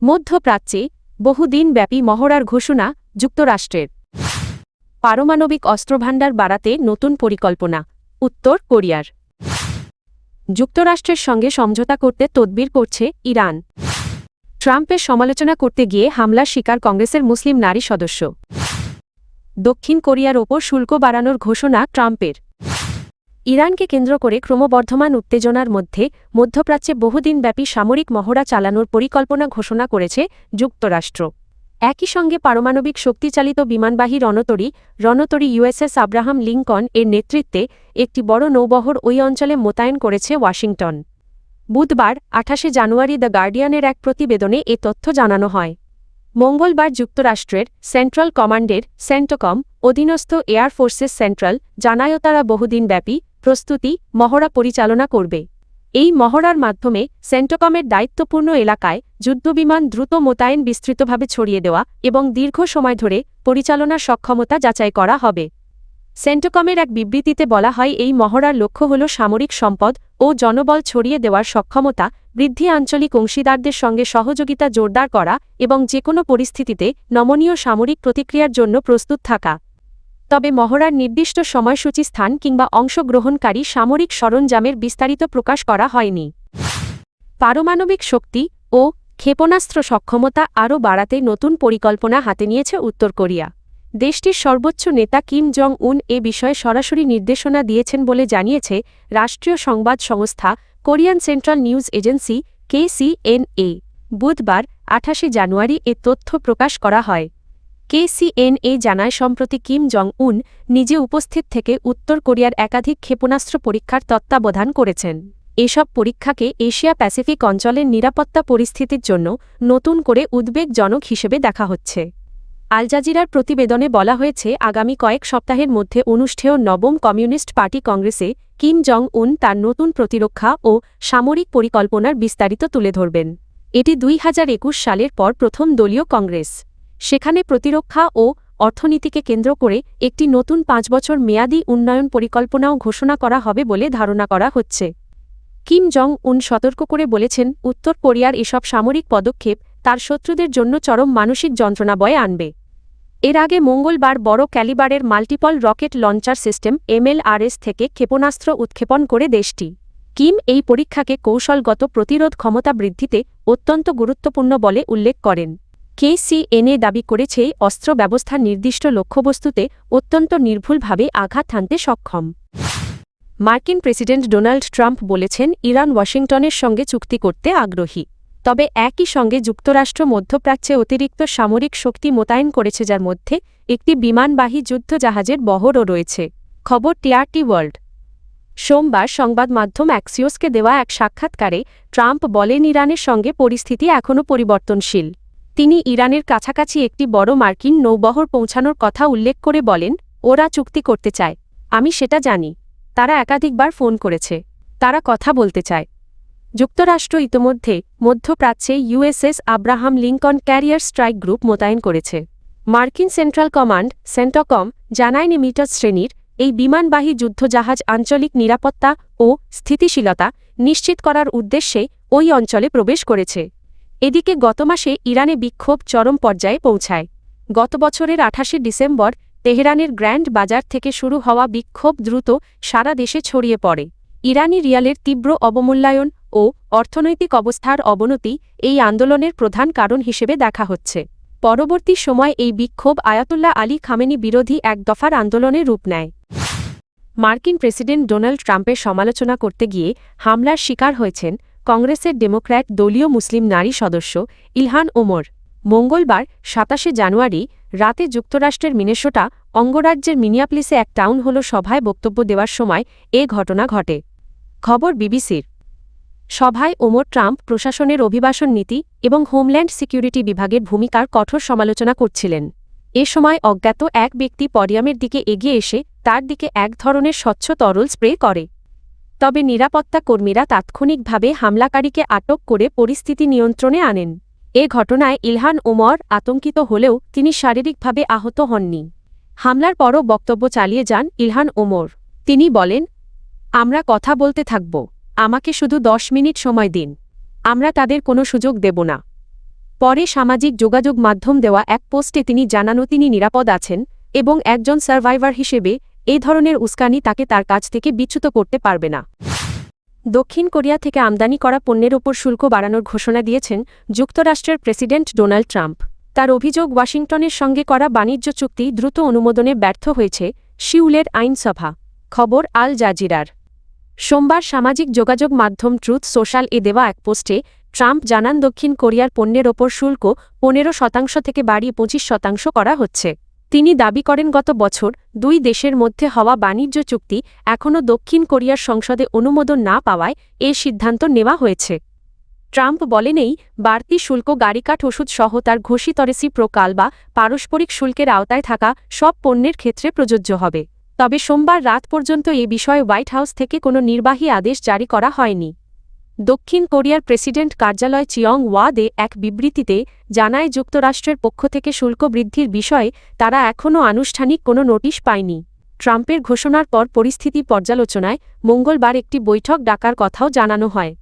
মধ্যপ্রাচ্যে বহুদিনব্যাপী মহড়ার ঘোষণা যুক্তরাষ্ট্রের। পারমাণবিক অস্ত্রভাণ্ডার বাড়াতে নতুন পরিকল্পনা উত্তর কোরিয়ার। যুক্তরাষ্ট্রের সঙ্গে সমঝোতা করতে তদবির করছে ইরান। ট্রাম্পের সমালোচনা করতে গিয়ে হামলার শিকার কংগ্রেসের মুসলিম নারী সদস্য। দক্ষিণ কোরিয়ার ওপর শুল্ক বাড়ানোর ঘোষণা ট্রাম্পের। ইরানকে কেন্দ্র করে ক্রমবর্ধমান উত্তেজনার মধ্যে মধ্যপ্রাচ্যে বহুদিনব্যাপী সামরিক মহড়া চালানোর পরিকল্পনা ঘোষণা করেছে যুক্তরাষ্ট্র। একই সঙ্গে পারমাণবিক শক্তিচালিত বিমানবাহী রণতরী ইউএসএস আব্রাহাম লিঙ্কন এর নেতৃত্বে একটি বড় নৌবহর ওই অঞ্চলে মোতায়েন করেছে ওয়াশিংটন। বুধবার ২৮ জানুয়ারি দ্য গার্ডিয়ানের এক প্রতিবেদনে এ তথ্য জানানো হয়। মঙ্গলবার যুক্তরাষ্ট্রের সেন্ট্রাল কমান্ডের সেন্টকম অধীনস্থ এয়ার ফোর্সেস সেন্ট্রাল জানায় তারা বহুদিনব্যাপী প্রস্তুতি মহড়া পরিচালনা করবে। এই মহড়ার মাধ্যমে সেন্টকমের দায়িত্বপূর্ণ এলাকায় যুদ্ধবিমান দ্রুত মোতায়েন বিস্তৃতভাবে ছড়িয়ে দেওয়া এবং দীর্ঘ সময় ধরে পরিচালনার সক্ষমতা যাচাই করা হবে। সেন্টকমের এক বিবৃতিতে বলা হয়, এই মহড়ার লক্ষ্য হল সামরিক সম্পদ ও জনবল ছড়িয়ে দেওয়ার সক্ষমতা বৃদ্ধি, আঞ্চলিক অংশীদারদের সঙ্গে সহযোগিতা জোরদার করা এবং যেকোনো পরিস্থিতিতে নমনীয় সামরিক প্রতিক্রিয়ার জন্য প্রস্তুত থাকা। তবে মহড়ার নির্দিষ্ট সময়সূচি, স্থান কিংবা অংশগ্রহণকারী সামরিক সরঞ্জামের বিস্তারিত প্রকাশ করা হয়নি। পারমাণবিক শক্তি ও ক্ষেপণাস্ত্র সক্ষমতা আরও বাড়াতে নতুন পরিকল্পনা হাতে নিয়েছে উত্তর কোরিয়া। দেশটির সর্বোচ্চ নেতা কিম জং উন এ বিষয়ে সরাসরি নির্দেশনা দিয়েছেন বলে জানিয়েছে রাষ্ট্রীয় সংবাদ সংস্থা Korean central news agency KCNA। বুধবার ২৮ জানুয়ারি এ তথ্য প্রকাশ করা হয়। KCNA জানায়, সম্প্রতি কিম জং উন নিজে উপস্থিত থেকে উত্তর কোরিয়ার একাধিক ক্ষেপণাস্ত্র পরীক্ষার তত্ত্বাবধান করেছেন। এসব পরীক্ষাকে এশিয়া প্যাসিফিক অঞ্চলের নিরাপত্তা পরিস্থিতির জন্য নতুন করে উদ্বেগজনক হিসেবে দেখা হচ্ছে। আল জাজিরার প্রতিবেদনে বলা হয়েছে, আগামী কয়েক সপ্তাহের মধ্যে অনুষ্ঠেয় নবম কমিউনিস্ট পার্টি কংগ্রেসে কিম জং উন তার নতুন প্রতিরক্ষা ও সামরিক পরিকল্পনার বিস্তারিত তুলে ধরবেন। এটি ২০২১ সালের পর প্রথম দলীয় কংগ্রেস। সেখানে প্রতিরক্ষা ও অর্থনীতিকে কেন্দ্র করে একটি নতুন ৫ বছর মেয়াদী উন্নয়ন পরিকল্পনাও ঘোষণা করা হবে বলে ধারণা করা হচ্ছে। কিম জং উন সতর্ক করে বলেছেন, উত্তর কোরিয়ার এসব সামরিক পদক্ষেপ তার শত্রুদের জন্য চরম মানসিক যন্ত্রণা বয়ে আনবে। এর আগে মঙ্গলবার বড় ক্যালিবারের multiple rocket launcher system MLRS থেকে ক্ষেপণাস্ত্র উৎক্ষেপণ করে দেশটি। কিম এই পরীক্ষাকে কৌশলগত প্রতিরোধ ক্ষমতা বৃদ্ধিতে অত্যন্ত গুরুত্বপূর্ণ বলে উল্লেখ করেন। KCNA দাবি করেছে, এই অস্ত্র ব্যবস্থা নির্দিষ্ট লক্ষ্যবস্তুতে অত্যন্ত নির্ভুলভাবে আঘাত হানতে সক্ষম। মার্কিন প্রেসিডেন্ট ডোনাল্ড ট্রাম্প বলেছেন, ইরান ওয়াশিংটনের সঙ্গে চুক্তি করতে আগ্রহী। তবে একই সঙ্গে যুক্তরাষ্ট্র মধ্যপ্রাচ্যে অতিরিক্ত সামরিক শক্তি মোতায়েন করেছে, যার মধ্যে একটি বিমানবাহী যুদ্ধজাহাজের বহরও রয়েছে। খবর TRT ওয়ার্ল্ড। সোমবার সংবাদ মাধ্যম অ্যাক্সিওসকে দেওয়া এক সাক্ষাৎকারে ট্রাম্প বলেন, ইরানের সঙ্গে পরিস্থিতি এখনও পরিবর্তনশীল। তিনি ইরানের কাছাকাছি একটি বড় মার্কিন নৌবহর পৌঁছানোর কথা উল্লেখ করে বলেন, ওরা চুক্তি করতে চায়, আমি সেটা জানি। তারা একাধিকবার ফোন করেছে, তারা কথা বলতে চায়। যুক্তরাষ্ট্র ইতোমধ্যে মধ্যপ্রাচ্যে USS Abraham Lincoln career strike group মোতায়েন করেছে। মার্কিন সেন্ট্রাল কমান্ড সেন্টকম জানায়, নিমিটার শ্রেণীর এই বিমানবাহী যুদ্ধজাহাজ আঞ্চলিক নিরাপত্তা ও স্থিতিশীলতা নিশ্চিত করার উদ্দেশ্যে ওই অঞ্চলে প্রবেশ করেছে। এদিকে গত মাসে ইরানে বিক্ষোভ চরম পর্যায়ে পৌঁছায়। গত বছরের ২৮ ডিসেম্বর তেহরানের গ্র্যান্ড বাজার থেকে শুরু হওয়া বিক্ষোভ দ্রুত সারা দেশে ছড়িয়ে পড়ে। ইরানি রিয়ালের তীব্র অবমূল্যায়ন ও অর্থনৈতিক অবস্থার অবনতি এই আন্দোলনের প্রধান কারণ হিসেবে দেখা হচ্ছে। পরবর্তী সময় এই বিক্ষোভ আয়াতুল্লাহ আলী খামেনি বিরোধী এক দফার আন্দোলনে রূপ নেয়। মার্কিন প্রেসিডেন্ট ডোনাল্ড ট্রাম্পের সমালোচনা করতে গিয়ে হামলার শিকার হয়েছেন কংগ্রেসের ডেমোক্র্যাট দলীয় মুসলিম নারী সদস্য ইলহান ওমর। মঙ্গলবার ২৭ জানুয়ারি রাতে যুক্তরাষ্ট্রের মিনেসোটা অঙ্গরাজ্যের মিনিয়াপলিসে এক টাউন হল সভায় বক্তব্য দেওয়ার সময় এ ঘটনা ঘটে। খবর বিবিসির। সভায় ওমর ট্রাম্প প্রশাসনের অভিবাসন নীতি এবং হোমল্যান্ড সিকিউরিটি বিভাগের ভূমিকার কঠোর সমালোচনা করছিলেন। এ সময় অজ্ঞাত এক ব্যক্তি পডিয়ামের দিকে এগিয়ে এসে তার দিকে এক ধরনের স্বচ্ছ তরল স্প্রে করে। তবে নিরাপত্তা কর্মীরা তাৎক্ষণিকভাবে হামলাকারীকে আটক করে পরিস্থিতি নিয়ন্ত্রণে আনেন। এ ঘটনায় ইলহান ওমর আতঙ্কিত হলেও তিনি শারীরিকভাবে আহত হননি। হামলার পরও বক্তব্য চালিয়ে যান ইলহান ওমর। তিনি বলেন, আমরা কথা বলতে থাকব, আমাকে শুধু 10 মিনিট সময় দিন, আমরা তাদের কোনো সুযোগ দেব না। পরে সামাজিক যোগাযোগ মাধ্যম দেওয়া এক পোস্টে তিনি জানানো তিনি নিরাপদ আছেন এবং একজন সার্ভাইভার হিসেবে এই ধরনের উস্কানি তাকে তার কাছ থেকে বিচ্যুত করতে পারবে না। দক্ষিণ কোরিয়া থেকে আমদানি করা পণ্যের ওপর শুল্ক বাড়ানোর ঘোষণা দিয়েছেন যুক্তরাষ্ট্রের প্রেসিডেন্ট ডোনাল্ড ট্রাম্প। তার অভিযোগ ওয়াশিংটনের সঙ্গে করা বাণিজ্য চুক্তি দ্রুত অনুমোদনে ব্যর্থ হয়েছে সিউলের আইনসভা। খবর আল জাজিরার। সোমবার সামাজিক যোগাযোগ মাধ্যম ট্রুথ সোশ্যাল এ দেওয়া এক পোস্টে ট্রাম্প জানান দক্ষিণ কোরিয়ার পণ্যের ওপর শুল্ক 15% থেকে বাড়িয়ে 25% করা হচ্ছে। তিনি দাবি করেন গত বছর দুই দেশের মধ্যে হওয়া বাণিজ্য চুক্তি এখনও দক্ষিণ কোরিয়ার সংসদে অনুমোদন না পাওয়ায় এ সিদ্ধান্ত নেওয়া হয়েছে। ট্রাম্প বলেন এই বাড়তি শুল্ক গাড়িকাঠ ওষুধ সহ তার ঘোষিত রেসিপ্রোকাল বা পারস্পরিক শুল্কের আওতায় থাকা সব পণ্যের ক্ষেত্রে প্রযোজ্য হবে। তবে সোমবার রাত পর্যন্ত এ বিষয়ে হোয়াইট হাউস থেকে কোনো নির্বাহী আদেশ জারি করা হয়নি। দক্ষিণ কোরিয়ার প্রেসিডেন্ট কার্যালয় চিয়ং ওয়া-দে এক বিবৃতিতে জানায় যুক্তরাষ্ট্রের পক্ষ থেকে শুল্ক বৃদ্ধির বিষয়ে তারা এখনও আনুষ্ঠানিক কোনো নোটিশ পায়নি। ট্রাম্পের ঘোষণার পর পরিস্থিতি পর্যালোচনায় মঙ্গলবার একটি বৈঠক ডাকার কথাও জানানো হয়।